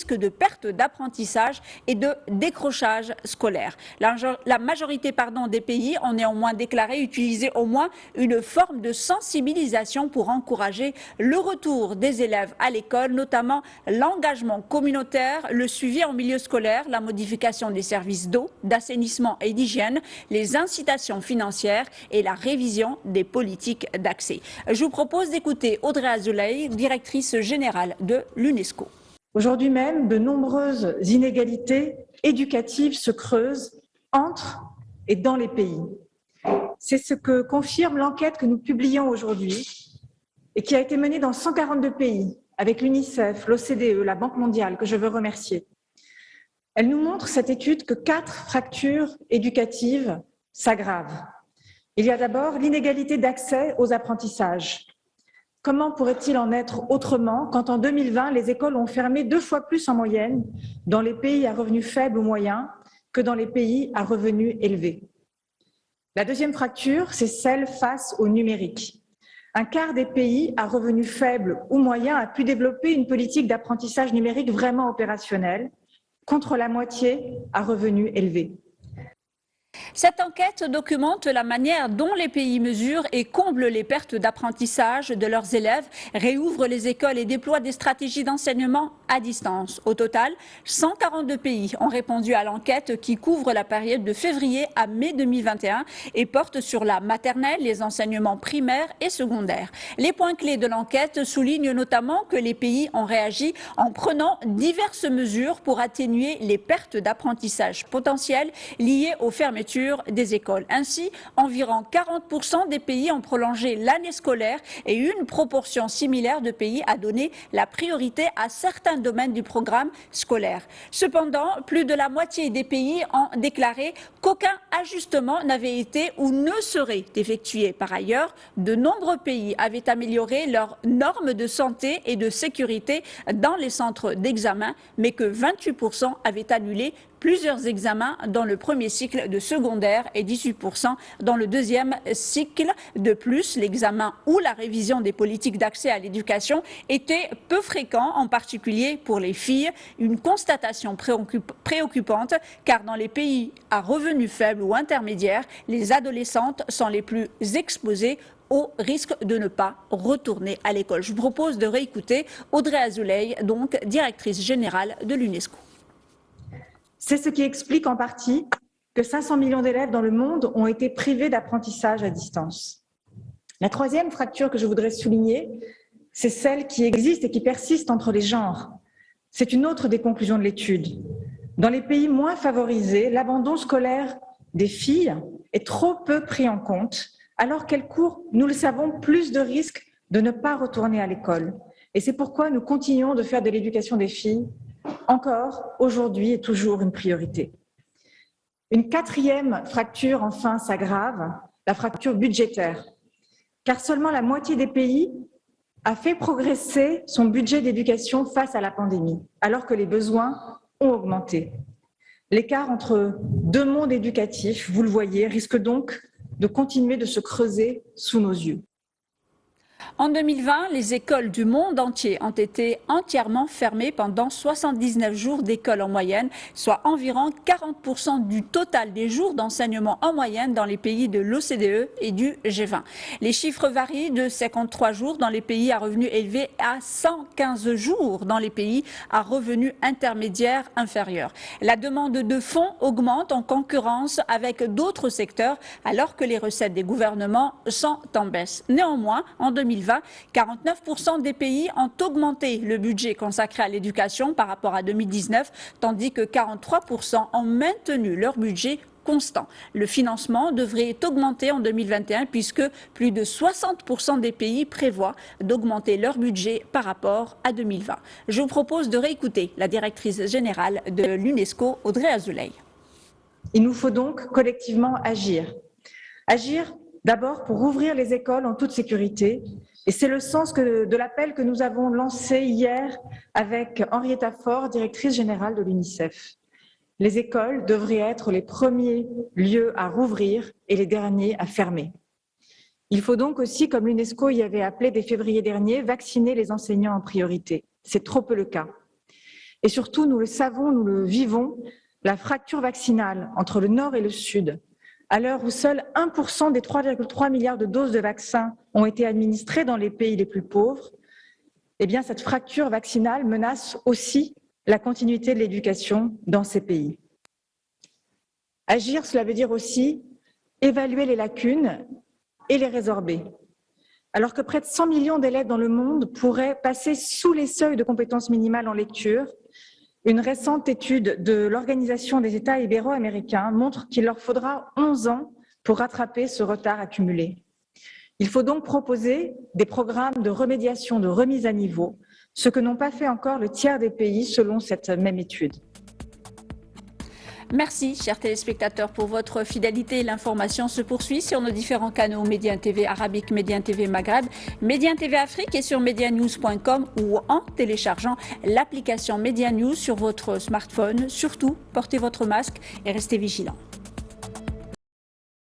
de perte d'apprentissage et de décrochage scolaire. La majorité des pays ont néanmoins déclaré utiliser au moins une forme de sensibilisation pour encourager le retour des élèves à l'école, notamment l'engagement communautaire, le suivi en milieu scolaire, la modification des services d'eau, d'assainissement et d'hygiène, les incitations financières et la révision des politiques d'accès. Je vous propose d'écouter Audrey Azoulay, directrice générale de l'UNESCO. Aujourd'hui même, de nombreuses inégalités éducatives se creusent entre et dans les pays. C'est ce que confirme l'enquête que nous publions aujourd'hui et qui a été menée dans 142 pays avec l'UNICEF, l'OCDE, la Banque mondiale, que je veux remercier. Elle nous montre, cette étude, que 4 fractures éducatives s'aggravent. Il y a d'abord l'inégalité d'accès aux apprentissages. Comment pourrait-il en être autrement quand en 2020, les écoles ont fermé 2 fois plus en moyenne dans les pays à revenus faibles ou moyens que dans les pays à revenus élevés? La deuxième fracture, c'est celle face au numérique. Un quart des pays à revenus faibles ou moyens a pu développer une politique d'apprentissage numérique vraiment opérationnelle, contre la moitié à revenus élevés. Cette enquête documente la manière dont les pays mesurent et comblent les pertes d'apprentissage de leurs élèves, réouvrent les écoles et déploient des stratégies d'enseignement à distance. Au total, 142 pays ont répondu à l'enquête qui couvre la période de février à mai 2021 et porte sur la maternelle, les enseignements primaires et secondaires. Les points clés de l'enquête soulignent notamment que les pays ont réagi en prenant diverses mesures pour atténuer les pertes d'apprentissage potentielles liées aux fermetures des écoles. Ainsi, environ 40% des pays ont prolongé l'année scolaire et une proportion similaire de pays a donné la priorité à certains domaines du programme scolaire. Cependant, plus de la moitié des pays ont déclaré qu'aucun ajustement n'avait été ou ne serait effectué. Par ailleurs, de nombreux pays avaient amélioré leurs normes de santé et de sécurité dans les centres d'examen, mais que 28% avaient annulé plusieurs examens dans le premier cycle de secondaire et 18% dans le deuxième cycle. De plus, l'examen ou la révision des politiques d'accès à l'éducation était peu fréquent, en particulier pour les filles. Une constatation préoccupante, car dans les pays à revenus faibles ou intermédiaires, les adolescentes sont les plus exposées au risque de ne pas retourner à l'école. Je vous propose de réécouter Audrey Azoulay, donc directrice générale de l'UNESCO. C'est ce qui explique en partie que 500 millions d'élèves dans le monde ont été privés d'apprentissage à distance. La troisième fracture que je voudrais souligner, c'est celle qui existe et qui persiste entre les genres. C'est une autre des conclusions de l'étude. Dans les pays moins favorisés, l'abandon scolaire des filles est trop peu pris en compte, alors qu'elles courent, nous le savons, plus de risques de ne pas retourner à l'école. Et c'est pourquoi nous continuons de faire de l'éducation des filles encore aujourd'hui et toujours une priorité. Une quatrième fracture, enfin, s'aggrave, la fracture budgétaire, car seulement la moitié des pays a fait progresser son budget d'éducation face à la pandémie, alors que les besoins ont augmenté. L'écart entre deux mondes éducatifs, vous le voyez, risque donc de continuer de se creuser sous nos yeux. En 2020, les écoles du monde entier ont été entièrement fermées pendant 79 jours d'école en moyenne, soit environ 40% du total des jours d'enseignement en moyenne dans les pays de l'OCDE et du G20. Les chiffres varient de 53 jours dans les pays à revenus élevés à 115 jours dans les pays à revenus intermédiaires inférieurs. La demande de fonds augmente en concurrence avec d'autres secteurs alors que les recettes des gouvernements sont en baisse. Néanmoins, en 2020, 49% des pays ont augmenté le budget consacré à l'éducation par rapport à 2019, tandis que 43% ont maintenu leur budget constant. Le financement devrait augmenter en 2021 puisque plus de 60% des pays prévoient d'augmenter leur budget par rapport à 2020. Je vous propose de réécouter la directrice générale de l'UNESCO, Audrey Azoulay. Il nous faut donc collectivement agir. Agir d'abord pour ouvrir les écoles en toute sécurité. Et c'est le sens de l'appel que nous avons lancé hier avec Henrietta Fore, directrice générale de l'UNICEF. Les écoles devraient être les premiers lieux à rouvrir et les derniers à fermer. Il faut donc aussi, comme l'UNESCO y avait appelé dès février dernier, vacciner les enseignants en priorité. C'est trop peu le cas. Et surtout, nous le savons, nous le vivons, la fracture vaccinale entre le Nord et le Sud, à l'heure où seul 1% des 3,3 milliards de doses de vaccins ont été administrées dans les pays les plus pauvres, eh bien, cette fracture vaccinale menace aussi la continuité de l'éducation dans ces pays. Agir, cela veut dire aussi évaluer les lacunes et les résorber. Alors que près de 100 millions d'élèves dans le monde pourraient passer sous les seuils de compétences minimales en lecture, une récente étude de l'Organisation des États ibéro-américains montre qu'il leur faudra 11 ans pour rattraper ce retard accumulé. Il faut donc proposer des programmes de remédiation, de remise à niveau, ce que n'ont pas fait encore le tiers des pays selon cette même étude. Merci, chers téléspectateurs, pour votre fidélité. L'information se poursuit sur nos différents canaux Média TV Arabique, Média TV Maghreb, Média TV Afrique et sur medianews.com ou en téléchargeant l'application Média News sur votre smartphone. Surtout, portez votre masque et restez vigilants.